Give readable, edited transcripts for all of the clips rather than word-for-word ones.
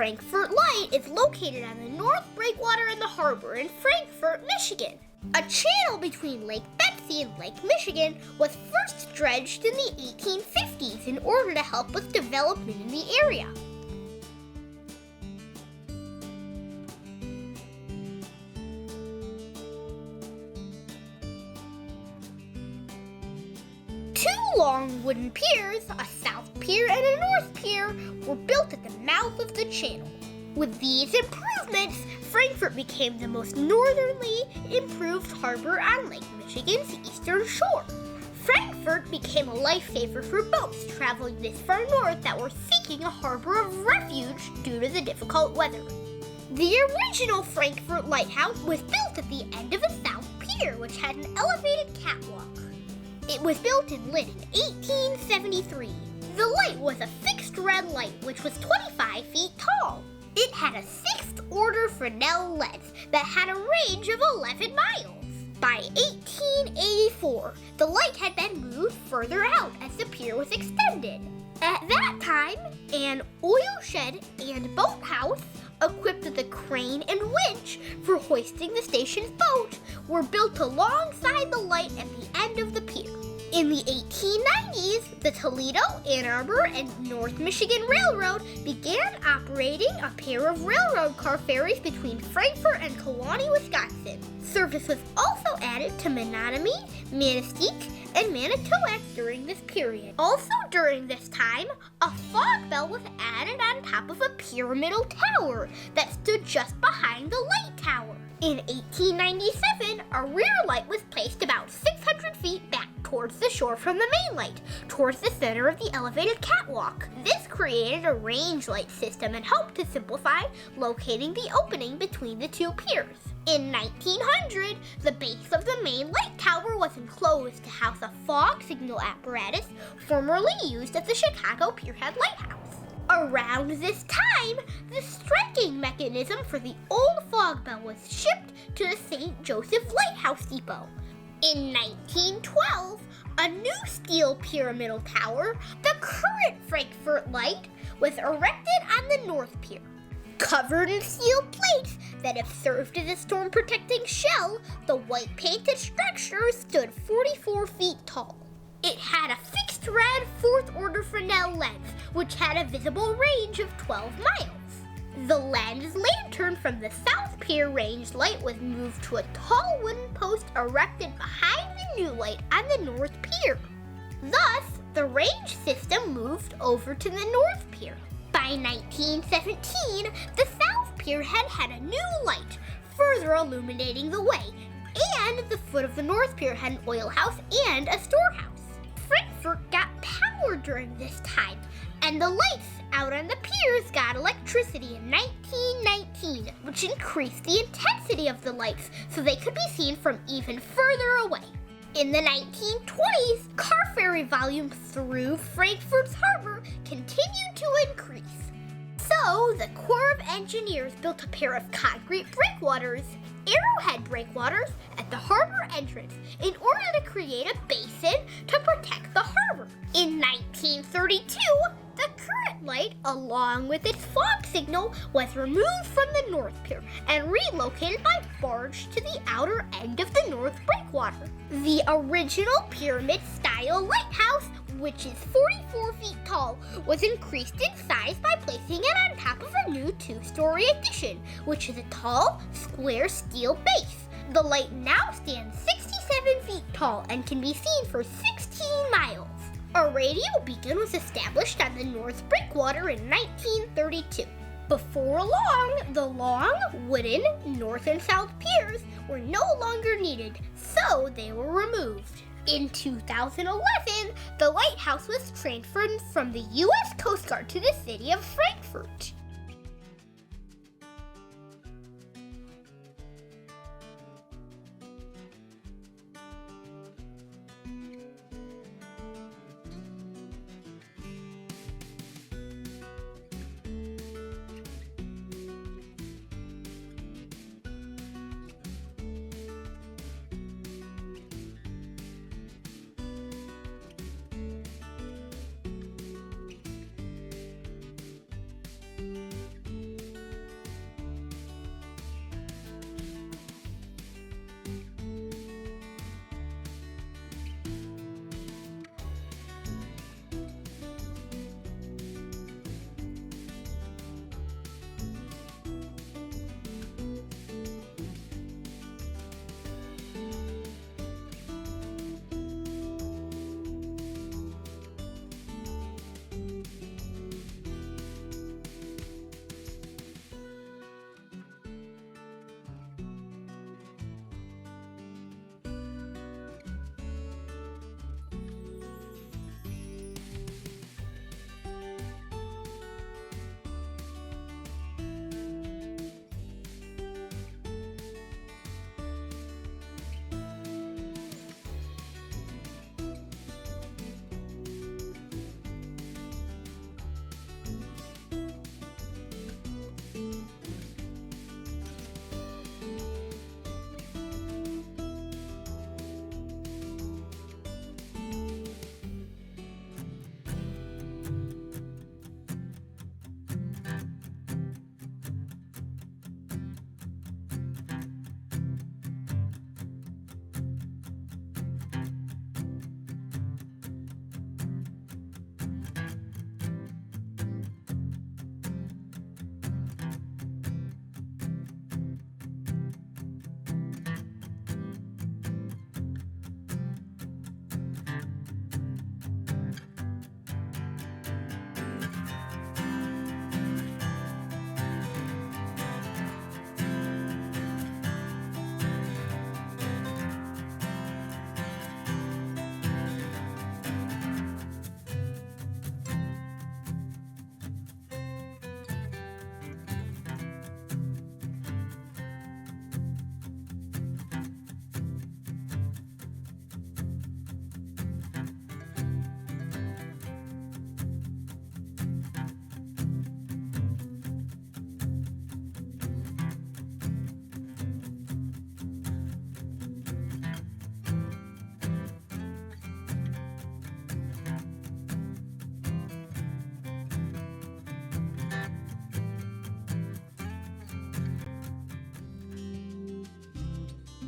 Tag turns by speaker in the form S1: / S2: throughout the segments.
S1: Frankfort Light is located on the North Breakwater in the harbor in Frankfort, Michigan. A channel between Lake Betsie and Lake Michigan was first dredged in the 1850s in order to help with development in the area. Two long wooden piers, a south pier and a north pier, were built at the mouth of the channel. With these improvements, Frankfort became the most northerly improved harbor on Lake Michigan's eastern shore. Frankfort became a lifesaver for boats traveling this far north that were seeking a harbor of refuge due to the difficult weather. The original Frankfort Lighthouse was built at the end of a south pier, which had an elevated catwalk. It was built and lit in 1873. The light was a fixed red light, which was 25 feet tall. It had a 6th order Fresnel lens that had a range of 11 miles. By 1884, the light had been moved further out as the pier was extended. At that time, an oil shed and boathouse, equipped with a crane and winch for hoisting the station's boat, were built alongside the light at the end of the pier. In the 1890s, the Toledo, Ann Arbor, and North Michigan Railroad began operating a pair of railroad car ferries between Frankfort and Kewaunee, Wisconsin. Service was also added to Menominee, Manistee, and Manitowoc during this period. Also during this time, a fog bell was added on top of a pyramidal tower that stood just behind the light tower. In 1897, a rear light was placed about 600 feet back towards the shore from the main light, towards the center of the elevated catwalk. This created a range light system and helped to simplify locating the opening between the two piers. In 1900, the base of the main light tower was enclosed to house a fog signal apparatus formerly used at the Chicago Pierhead Lighthouse. Around this time, the striking mechanism for the old fog bell was shipped to the St. Joseph Lighthouse Depot. In 1912, a new steel pyramidal tower, the current Frankfort Light, was erected on the North Pier. Covered in steel plates that have served as a storm-protecting shell, the white painted structure stood 44 feet tall. It had a fixed red 4th order Fresnel lens, which had a visible range of 12 miles. The lens lantern from the South Pier range light was moved to a tall wooden post erected behind the new light on the North Pier. Thus, the range system moved over to the North Pier. By 1917, the South Pier had a new light, further illuminating the way, and the foot of the North Pier had an oil house and a storehouse. Frankfort got power during this time, and the lights out on the piers got electricity in 1919, which increased the intensity of the lights so they could be seen from even further away. In the 1920s, car ferry volume through Frankfort's harbor continued to increase. So, the Corps of Engineers built a pair of concrete breakwaters, arrowhead breakwaters, at the harbor entrance in order to create a basin to protect the harbor. In 1932, the current light, along with its fog signal, was removed from the North Pier and relocated by barge to the outer end of the North Breakwater. The original pyramid-style lighthouse, which is 44 feet tall, was increased in size by placing it on top of a new 2-story addition, which is a tall, square steel base. The light now stands 67 feet tall and can be seen for 16 miles. A radio beacon was established on the North Breakwater in 1932. Before long, the long, wooden North and South piers were no longer needed, so they were removed. In 2011, the lighthouse was transferred from the U.S. Coast Guard to the city of Frankfort.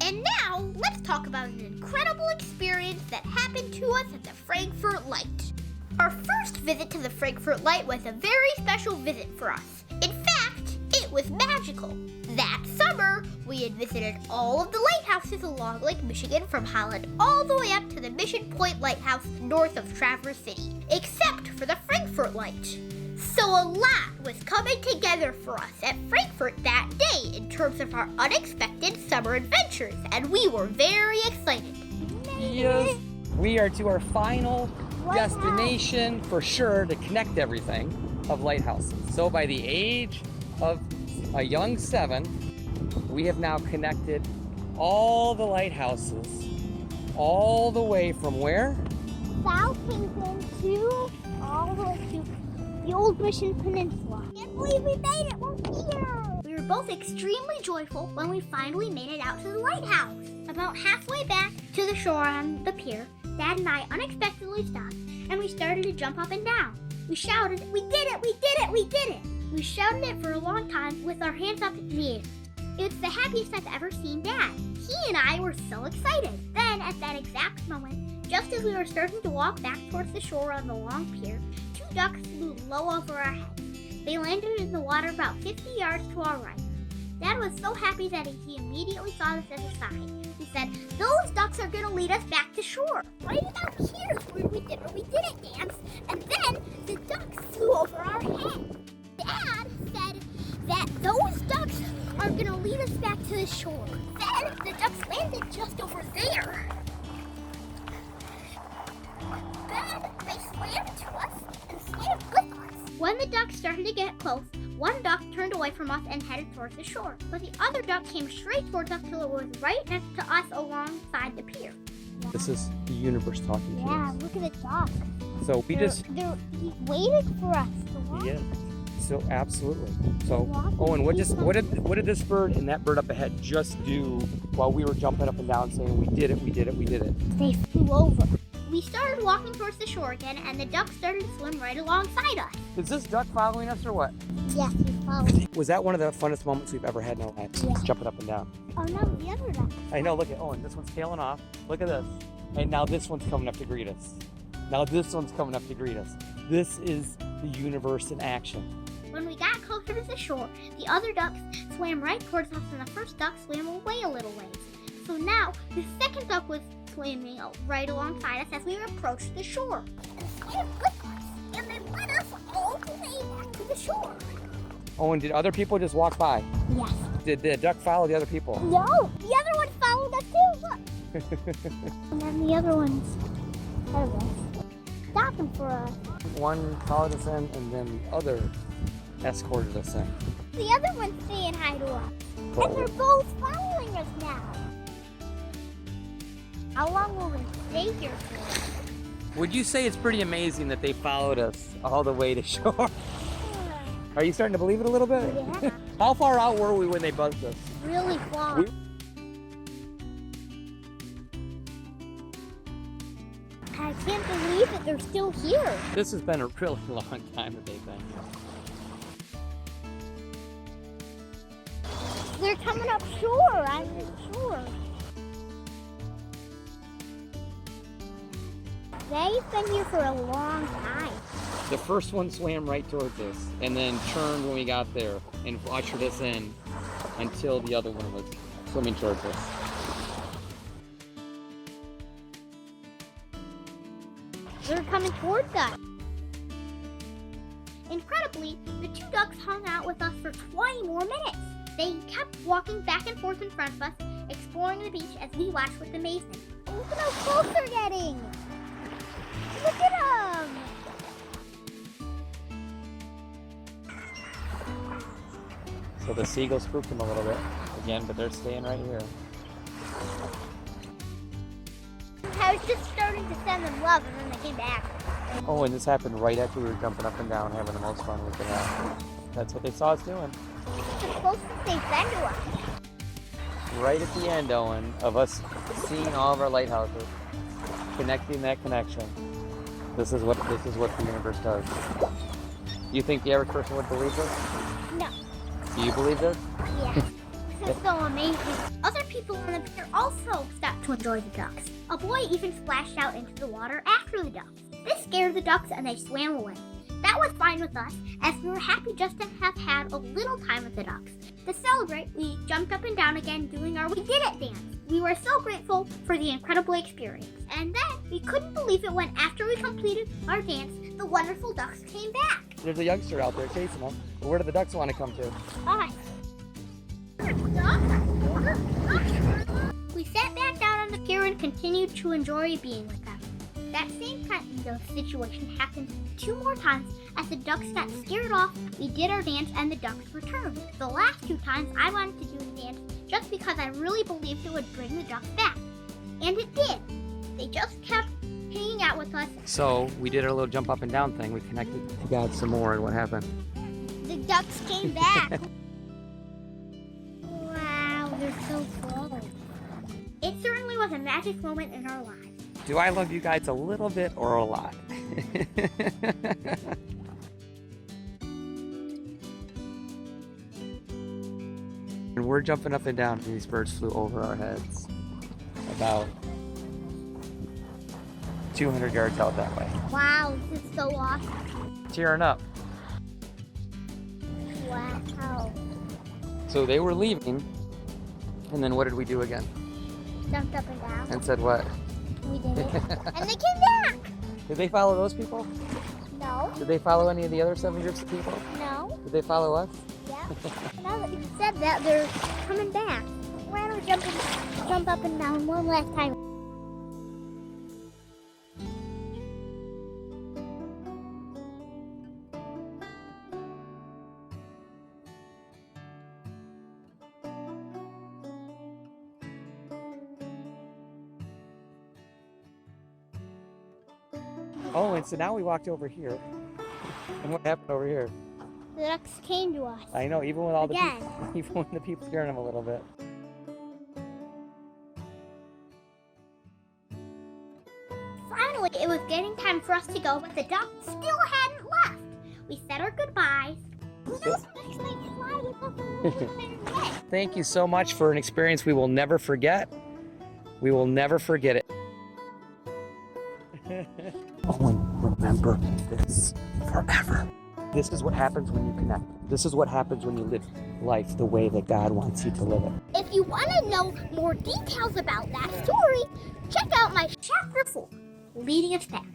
S1: And now, let's talk about an incredible experience that happened to us at the Frankfort Light. Our first visit to the Frankfort Light was a very special visit for us. In fact, it was magical. That summer, we had visited all of the lighthouses along Lake Michigan from Holland all the way up to the Mission Point Lighthouse north of Traverse City, except for the Frankfort Light. So a lot was coming together for us at Frankfort that day in terms of our unexpected summer adventures, and we were very excited.
S2: Yes, we are to our final destination for sure to connect everything of lighthouses. So by the age of a young 7, we have now connected all the lighthouses all the way from where?
S1: South Haven to all the way to the old Mission Peninsula. I can't believe we made it, we're here! We were both extremely joyful when we finally made it out to the lighthouse. About halfway back to the shore on the pier, Dad and I unexpectedly stopped and we started to jump up and down. We shouted, "We did it, we did it, we did it!" We shouted it for a long time with our hands up in the air. It's the happiest I've ever seen Dad. He and I were so excited. Then, at that exact moment, just as we were starting to walk back towards the shore on the long pier, 2 ducks flew low over our heads. They landed in the water about 50 yards to our right. Dad was so happy that he immediately saw this as a sign. He said, "Those ducks are going to lead us back to shore." Right about here is where we did it dance, and then the ducks flew over our head. Dad said that those ducks are going to lead us back to the shore. Then the ducks landed just over there. Then they swam to us and swam with us. When the ducks started to get close, one duck turned away from us and headed towards the shore, but the other duck came straight towards us till it was right next to us alongside the pier.
S2: This is the universe talking to us.
S1: Yeah, look at the duck.
S2: So
S1: He's waiting for us to walk.
S2: Yeah. So absolutely. So Owen, what did this bird and that bird up ahead just do while we were jumping up and down saying we did it, we did it, we did it?
S1: They flew over. We started walking towards the shore again, and the duck started to swim right alongside us.
S2: Is this duck following us or what?
S1: Yes, he followed.
S2: Was that one of the funnest moments we've ever had in our lives?
S1: Yeah.
S2: Jumping up and down.
S1: Oh no, the other duck.
S2: I know, look at Owen, this one's tailing off. Look at this. And now this one's coming up to greet us. Now this one's coming up to greet us. This is the universe in action.
S1: When we got closer to the shore, the other ducks swam right towards us, and the first duck swam away a little ways. So now, the second duck was swimming right alongside us as we approached the shore. And swam with us, and they led us all the way back to the shore.
S2: Owen, did other people just walk by?
S1: Yes.
S2: Did the duck follow the other people?
S1: No, the other one followed us too, look. And then the other one's ahead of us, stopping for us.
S2: One followed us in, and then the other escorted us in.
S1: The other one's saying hi to us.
S2: Cool.
S1: And they're both following us now. How long will we stay here for?
S2: Would you say it's pretty amazing that they followed us all the way to shore? Are you starting to believe it a little bit?
S1: Yeah.
S2: How far out were we when they buzzed us?
S1: Really far. I can't believe that they're still here.
S2: This has been a really long time that they've been here.
S1: They're coming up shore. I'm sure. They've been here for a long time.
S2: The first one swam right towards us and then turned when we got there and ushered us in until the other one was swimming towards us.
S1: They're coming towards us. Incredibly, the 2 ducks hung out with us for 20 more minutes. They kept walking back and forth in front of us, exploring the beach as we watched with amazement. Oh, look at how close they're getting! Look at them!
S2: So the seagulls spooked them a little bit again, but they're staying right here.
S1: I was just starting to send them love, and then they came back.
S2: Oh, and this happened right after we were jumping up and down, having the most fun we could have. That's what they saw us doing.
S1: This is the closest they've been to us.
S2: Right at the end, Owen, of us seeing all of our lighthouses, connecting that connection. This is what the universe does. You think the average person would believe this?
S1: No.
S2: Do you believe this?
S1: Yeah. So was so amazing. Other people on the pier also stopped to enjoy the ducks. A boy even splashed out into the water after the ducks. This scared the ducks and they swam away. That was fine with us, as we were happy just to have had a little time with the ducks. To celebrate, we jumped up and down again doing our We Did It dance. We were so grateful for the incredible experience. And then, we couldn't believe it when after we completed our dance, the wonderful ducks came back.
S2: There's a youngster out there chasing them. But where do the ducks want to come to?
S1: Us. We sat back down on the pier and continued to enjoy being with them. That same kind of situation happened 2 more times. As the ducks got scared off, we did our dance and the ducks returned. The last 2 times I wanted to do the dance just because I really believed it would bring the ducks back. And it did. They just kept hanging out with us.
S2: So we did our little jump up and down thing. We connected to God some more, and what happened?
S1: The ducks came back. Wow, they're so cool. It certainly was a magic moment in our lives.
S2: Do I love you guys a little bit or a lot? And we're jumping up and down, and these birds flew over our heads about 200 yards out that way.
S1: Wow, this is so awesome.
S2: Tearing up.
S1: Wow.
S2: So they were leaving, and then what did we do again?
S1: Jumped up and down.
S2: And said what?
S1: We did it. And they came back.
S2: Did they follow those people?
S1: No.
S2: Did they follow any of the other 7 groups of people?
S1: No.
S2: Did they follow us?
S1: Yeah. Now that you said that, they're coming back. Why don't we jump up and down one last time?
S2: Oh, and so now we walked over here. And what happened over here?
S1: The ducks came to us.
S2: I know, even with all
S1: Again.
S2: the people, even when the people scaring them a little bit.
S1: Finally, it was getting time for us to go, but the ducks still hadn't left. We said our goodbyes.
S2: Thank you so much for an experience we will never forget. We will never forget it. Owen, remember this forever. This is what happens when you connect. This is what happens when you live life the way that God wants you to live it.
S1: If you want to know more details about that story, check out my chapter 4, Leading Us Back.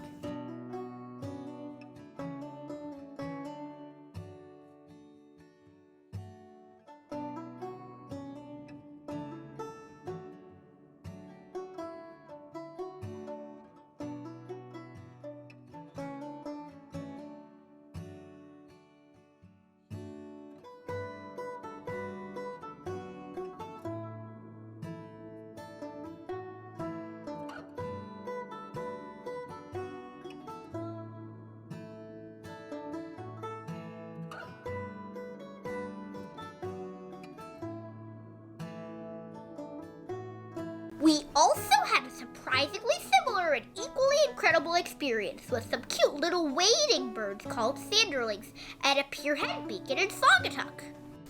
S1: We also had a surprisingly similar and equally incredible experience with some cute little wading birds called Sanderlings at a pierhead beacon in Saugatuck.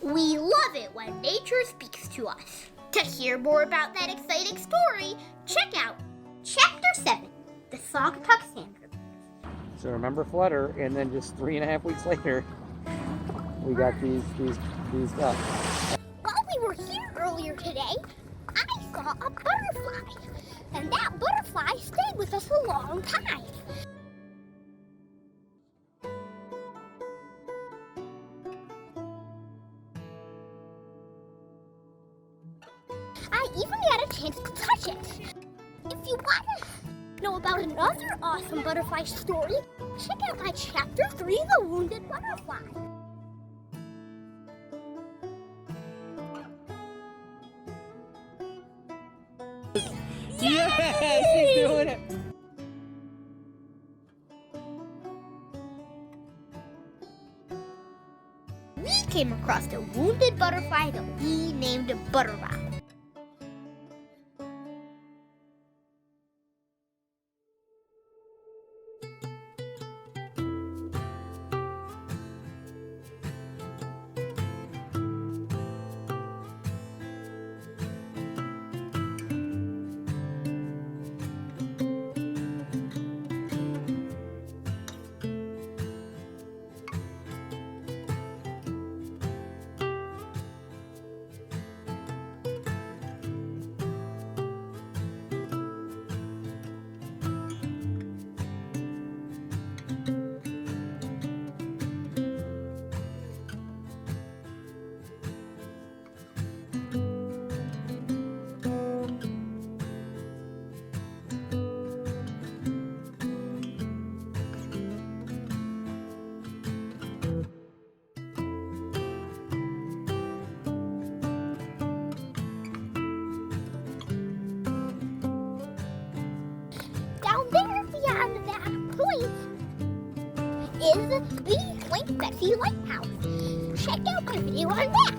S1: We love it when nature speaks to us. To hear more about that exciting story, check out Chapter 7, The Saugatuck Sanderlings.
S2: So remember Flutter, and then just 3.5 weeks later, we got these ducks.
S1: While we were here earlier today, I saw a butterfly, and that butterfly stayed with us a long time. I even got a chance to touch it. If you want to know about another awesome butterfly story, check out my Chapter 3, The Wounded Butterfly.
S2: Yes, he's doing it.
S1: We came across a wounded butterfly that we named Butterfly. is the Point Betsie Lighthouse. Check out my video on that.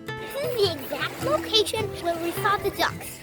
S1: This is the exact location where we saw the ducks.